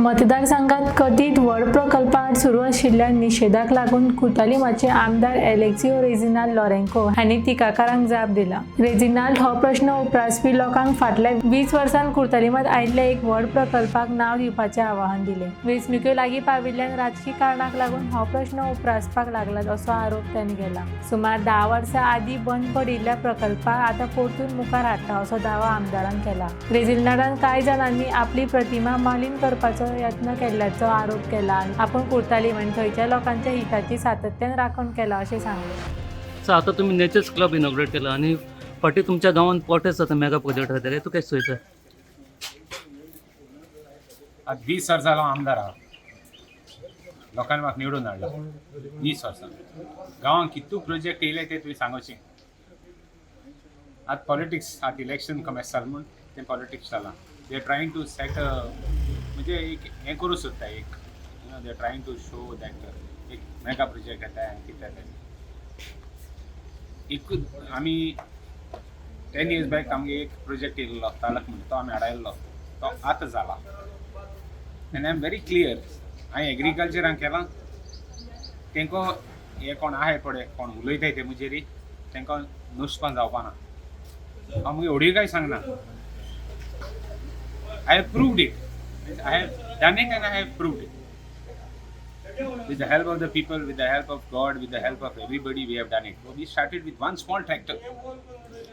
मतदारसंघात कथित व्हड प्रकल्प आड सुरू आशिल्ल्या निशेधाक लागून कुर्तोलिमाचे आमदार एलेक्सिओ रेजिनाल्ड लॉरेन्को हांणी टिकाकारांक जाप दिला. रेजिनाल्ड हो प्रश्न उप्रासपी लोकांक फाटल्या 20 वर्सांत कुर्तोलिमांत आयिल्ल्या एक व्हड प्रकल्पाक नांव दिवपाचें आवाहन दिलें. वेंचणुको लागीं पाविल्ल्यान राजकी कारणाक लागून हो प्रश्न उप्रासपाक लागला असो आरोप तांणी केला. सुमार 10 वर्सां आदीं बंद पडिल्ल्या प्रकल्पाक आतां परतून मुखार हाडटा असो दावो आमदारान केला. रेजिनाल्डान कांय जाणांनी आपली प्रतिमा मलीन करपाचो यत्न केल्ल्याचो आरोप केला आनी आपूण कुर्तोलिम आनी थंयच्या लोकांच्या हिताची सातत्यान राखण केला अशें सांगलें. सो आता तुम्ही नेचर्स क्लब इनॉग्रेट केला आणि फाटी तुमच्या गावात पोटेस जाता मेगा प्रोजेक्ट जाता तू काय सोयता? आज 20 वर्सां हांव आमदार आहा. लोकांनी म्हाका निवडून हाडला 20 वर्सां. गांवांत कितू प्रोजेक्ट येयले ते तुवें सांगोचें. आज पॉलिटिक्स आतां इलेक्शन कमेस जालें म्हूण तें पॉलिटिक्स जालां. They are trying to set म्हणजे एक हें करूं सोदता एक they are trying to show that एक मेगा प्रोजेक्ट येता आनी कितें जाता. एक आमी 10 years बॅक आमगे एक प्रोजेक्ट येयल्लो तालक म्हणून तो आमी हाडायल्लो तो आतां जाला. आनी आय एम व्हेरी क्लियर हांवें एग्रीकल्चरान केलां. तेंको हे कोण आहाय पळय कोण उलयताय ते मुजेरी तेंकां नुस्पान जावपाना. हांव मुगे व्हडीं कांय सांगना. I have proved it. I have done it and I have proved it. With the help of the people, with the help of God, with the help of everybody, we have done it. We started with one small tractor.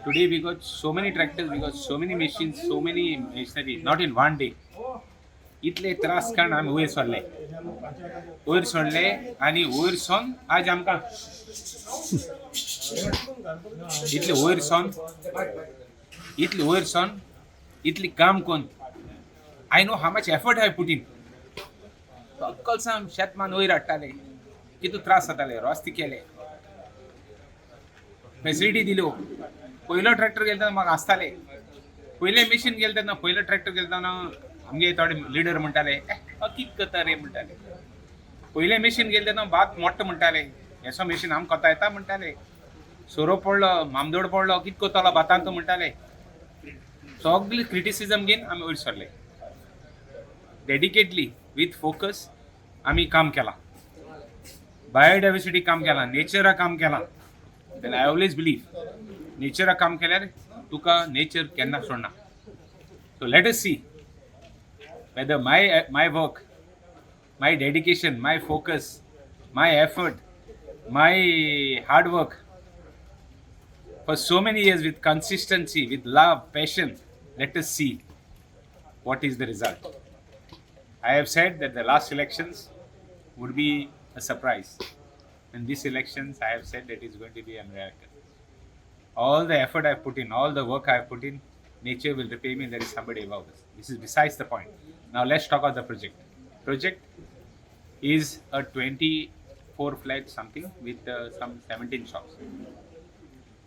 Today we got so many tractors, we got so many machines, so many machinery, not in one day. इतले त्रास कारण आमी वयर सोडले आनी वयर सोन आज आमकां इतले वयर सोन इतली काम कोन्न I know how much effort I have put in. Kolsam शेतमान वयर हाडटाले कितू त्रास जाताले रस्ते केले फॅसिलिटी दिल्यो. पयलो ट्रॅक्टर गेलो तेन्ना म्हाका आसताले. पयले मशीन गेलो तेन्ना पयलो ट्रॅक्टर गेलो तेन्ना आमगे थोडे लिडर म्हणटाले कित करता रे म्हणटाले. पयले मशीन गेलो तेन्ना बात मोट्ट म्हणटाले हेसो मशीन आमकां कोता येता म्हणटाले. सोरो पडलो मामदोड पडलो कित कोतालो बातान तो म्हणटाले. सगळे क्रिटिसिजम घेवन आमी वयर सरले. डेडिकेटली विथ फोकस आमी काम केलां. बायोडायवर्सिटी काम केलां. नेचरा काम केलां. देन आय ऑलवेज बिलीव नेचरा काम केल्यार तुका नेचर केन्ना सोडना. So let us see whether my work my dedication my focus my effort my hard work for so many years with consistency, with love, passion, let us see what is the result. I have said that the last elections would be a surprise. In these elections, I have said that it is going to be a miracle. All the effort I have put in, all the work I have put in, nature will repay me. There is somebody above us. This is besides the point. Now let's talk about the project. Project is a 24-flat something with some 17 shops.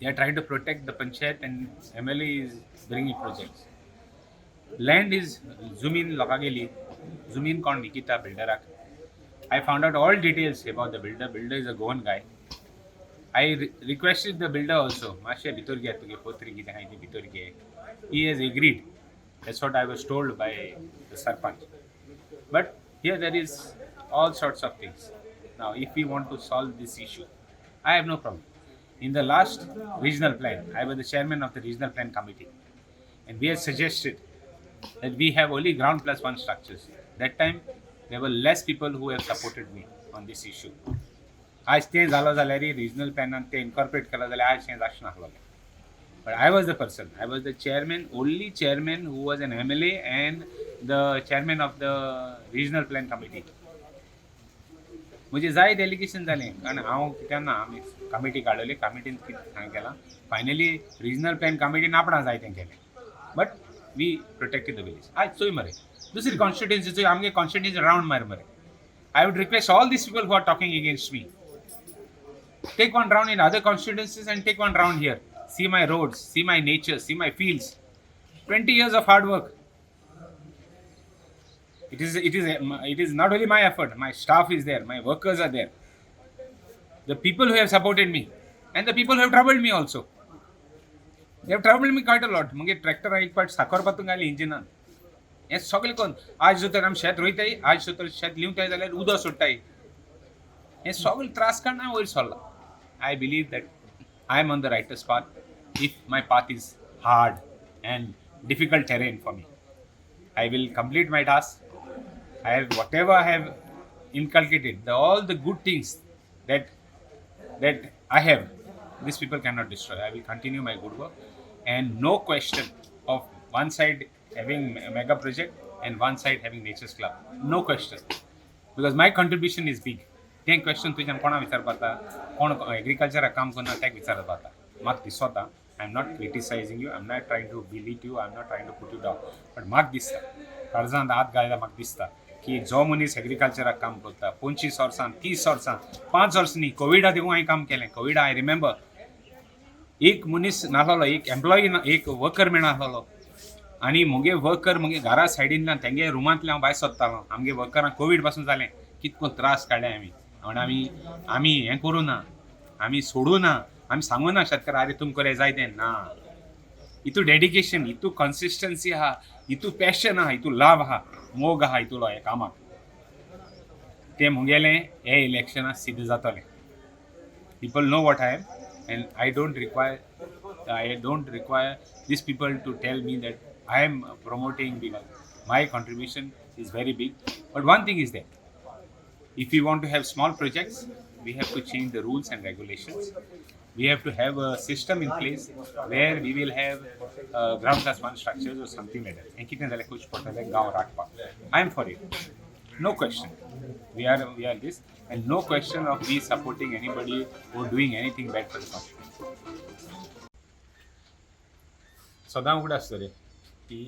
They are trying to protect the panchayat and MLA is bringing projects. Land is zoom-in logageli, zoom-in kon Nikita builderak. I found out all details about the builder. Builder is a Goan guy. I requested the builder also. Mashe bitor gaya tuge potri ki hai ni bitor gaya. He has agreed. That's what I was told by the sarpanch. But here there is all sorts of things. Now, if we want to solve this issue, I have no problem. In the last regional plan, I was the chairman of the regional plan committee, and we had suggested that we have only ground plus one structures. That time, there were less people who have supported me on this issue. आज तें जालो जाल्यार regional plan and तें incorporate केला जाल्यार आज तें जावचें नासलें. But I was the person. I was the chairman, only chairman who was an MLA and the chairman of the regional plan committee. मुझे जाय डेलिगेशन जालें कारण हांव तेन्ना आमी कमिटी काडलेली. कमिटीन कितें केलां फायनली रिजनल प्लॅन कमिटीन आपणा जाय तें केलें. But we protected the village. आज चोय मरे दुसरी कॉन्स्टिट्युएन्सी चोय आमगे कॉन्स्टिट्युएन्सी रावंड मार मरे. I would request all these people who are talking against me take one round in other constituencies and take one round here. See my roads, see my nature, see my fields. 20 years of hard work. It is not only my effort. My staff is there. My workers are there. The people who have supported me and the people who have troubled me also. They have troubled me quite a lot. Mage tractor एक part sakor patung gali engine. हें सगळें कोण आज जर तर आमी शेत रोयताय आज जर तर शेत लिवताय जाल्यार उदक सोडटाय हें सगळें त्रास काडून हांवें वयर सरला I believe that I am on the rightest path if my path is hard and difficult terrain for me I will complete my task. I have whatever I have inculcated, all the good things that I have, these people cannot destroy. I will continue my good work, and no question of one side having a mega project and one side having nature's club. No question, because my contribution is big. Ten question तुझ्यान कोणा विचारपाता कोण एग्रीकल्चराक काम करना त्याक विचारपाता म्हाका दिसता I am not criticizing you, I am not trying to belittle you, I am not trying to put you down. But म्हाका दिसता कर्जांत हात घालता म्हाका दिसता की जो मनीस एग्रीकल्चराक काम करता 25 वर्सां 30 वर्सां 5 वर्सांनी कोविडा देवून हांवें काम केलें कोविडा आय रिमेंबर एक मनीस नासलो एक एम्प्लॉई एक वर्कर मेळनासलो आनी मुगे वर्कर मुगे घरा सायडींतल्यान तेंगे रुमांतल्यान हांव भायर सरतालो आमगे वर्करांक कोवीड पासून जालें कितको त्रास काडले आमी आमी हें करूं ना आमी सोडूं ना आमी सांगू ना शेतकार आरे तुमकां करे जाय तें ना हितू डेडिकेशन हितू कन्सिस्टन्सी आहा हितू पॅशन आहा हितू लाव आहा मोग आहा हितूलो हे कामाक तें मुगेलें हे इलेक्शनाक सिद्ध जातलें people know what I am and I don't require these people to tell me that I am promoting because my contribution is very big but one thing is that if we want to have small projects we have to change the rules and regulations we have to have a system in place where we will have ground class one structures or something like that and kitne zale kuch potale gaon rakpa I am for it no question we are this and no question of me supporting anybody or doing anything bad for the constituency सदां उगड आसता रे की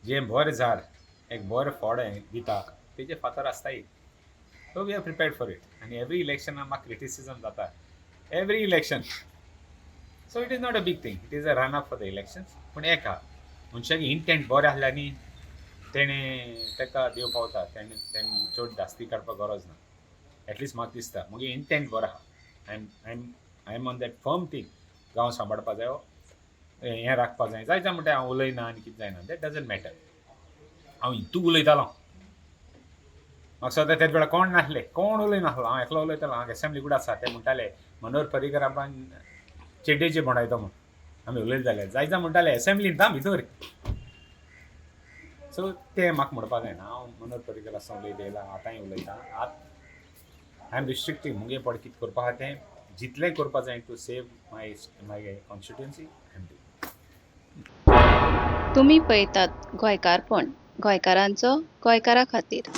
जे बरें झाड एक बरें फळ दिता तेजे फातर आसताय so we are prepared for it and every election म्हाका criticism जाता every election so it is not a big thing it is a run up for the elections पण एक हा मनशागे इंटेंट बरें आसलें आनी तेणें तेका देव पावता तेणें चड जास्ती काडपाक गरज ना एटलिस्ट म्हाका दिसता मुगे इंटेंट बरो आहा I am on that firm thing गांव सांबाळपा जायो हें राखपा जाय जायता म्हणटा हांव उलयना आनी कितें जायना दॅट डजंट मॅटर हांव हितू उलयतालो म्हाका सद्या तेच वेळार कोण नासले कोण उलयनासलो हांव एकलो उलयतालो हांव एसेंब्ली कूड आसा ते म्हणटाले मनोहर पर्रीकर आपण चेड्डेचे म्हणटायतो म्हण आमी उलयले जाल्यार जायता म्हणटाले एसेंब्लींत भितर सो ते म्हाका म्हणपाक जायना हांव मनोहर पर्रीकर आसा उलयलें आतांय उलयतां आय एम रिस्ट्रिक्टीव मुगे पड कितें करपा आहा तें जितलें करपा जाय to save my constituency I am doing तुम्ही पळयतात गोंयकारपण गोंयकारांचो गोंयकारा खातीर